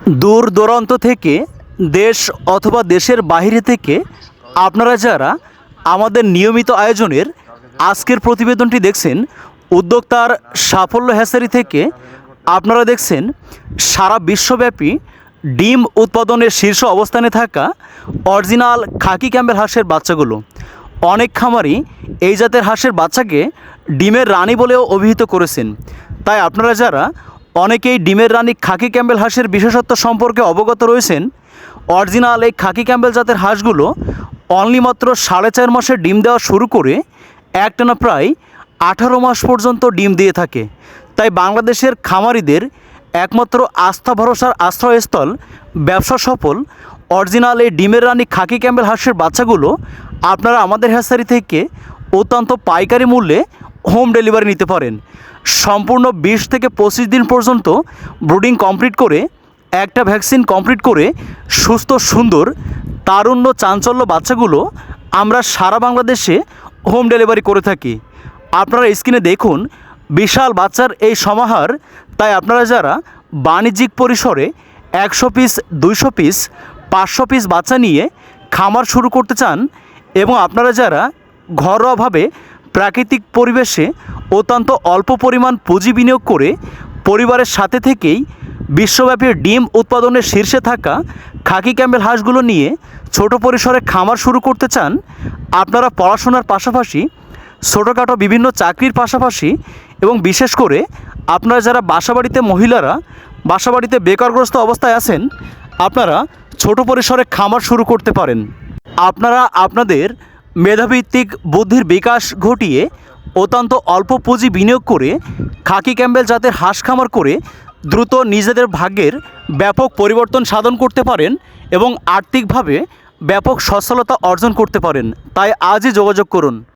দূর দূরান্ত থেকে দেশ অথবা দেশের বাইরে থেকে আপনারা যারা আমাদের নিয়মিত আয়োজনের আজকের প্রতিবেদনটি দেখছেন, উদ্যোক্তার সাফল্য হ্যাচারি থেকে আপনারা দেখছেন সারা বিশ্বব্যাপী ডিম উৎপাদনের শীর্ষ অবস্থানে থাকা অরিজিনাল খাকি ক্যাম্বেল হাঁসের বাচ্চাগুলো। অনেক খামারই এই জাতের হাঁসের বাচ্চাকে ডিমের রানী বলেও অভিহিত করেছেন। তাই আপনারা যারা অনেকেই ডিমের রানী খাকি ক্যাম্বেল হাঁসের বিশেষত্ব সম্পর্কে অবগত রয়েছেন, অরিজিনাল এই খাকি ক্যাম্বেল জাতের হাঁসগুলো অনলি মাত্র 4.5 মাসে ডিম দেওয়া শুরু করে একটানা প্রায় 18 মাস পর্যন্ত ডিম দিয়ে থাকে। তাই বাংলাদেশের খামারিদের একমাত্র আস্থা ভরসার আশ্রয়স্থল, ব্যবসা সফল অরিজিনাল এই ডিমের রানী খাকি ক্যাম্বেল হাঁসের বাচ্চাগুলো আপনারা আমাদের হ্যাচারি থেকে অত্যন্ত পাইকারি মূল্যে হোম ডেলিভারি নিতে পারেন। সম্পূর্ণ 20 থেকে 25 দিন পর্যন্ত ব্রুডিং কমপ্লিট করে, একটা ভ্যাকসিন কমপ্লিট করে সুস্থ সুন্দর তারুণ্য চাঞ্চল্য বাচ্চাগুলো আমরা সারা বাংলাদেশে হোম ডেলিভারি করে থাকি। আপনারা স্ক্রিনে দেখুন বিশাল বাচ্চার এই সমাহার। তাই আপনারা যারা বাণিজ্যিক পরিসরে 100 পিস, 200 পিস, 500 পিস বাচ্চা নিয়ে খামার শুরু করতে চান এবং আপনারা যারা ঘরোয়াভাবে প্রাকৃতিক পরিবেশে অত্যন্ত অল্প পরিমাণ পুঁজি বিনিয়োগ করে পরিবারের সাথে থেকেই বিশ্বব্যাপী ডিম উৎপাদনের শীর্ষে থাকা খাকি ক্যাম্বেল হাঁসগুলো নিয়ে ছোট পরিসরে খামার শুরু করতে চান, আপনারা পড়াশোনার পাশাপাশি ছোটোখাটো বিভিন্ন চাকরির পাশাপাশি এবং বিশেষ করে আপনারা যারা বাসাবাড়িতে মহিলারা বাসাবাড়িতে বেকারগ্রস্ত অবস্থায় আছেন, আপনারা ছোট পরিসরে খামার শুরু করতে পারেন। আপনারা আপনাদের মেধাভিত্তিক বুদ্ধির বিকাশ ঘটিয়ে অত্যন্ত অল্প পুঁজি বিনিয়োগ করে খাকি ক্যাম্বেল জাতের হাঁস খামার করে দ্রুত নিজেদের ভাগ্যের ব্যাপক পরিবর্তন সাধন করতে পারেন এবং আর্থিকভাবে ব্যাপক সচ্ছলতা অর্জন করতে পারেন। তাই আজই যোগাযোগ করুন।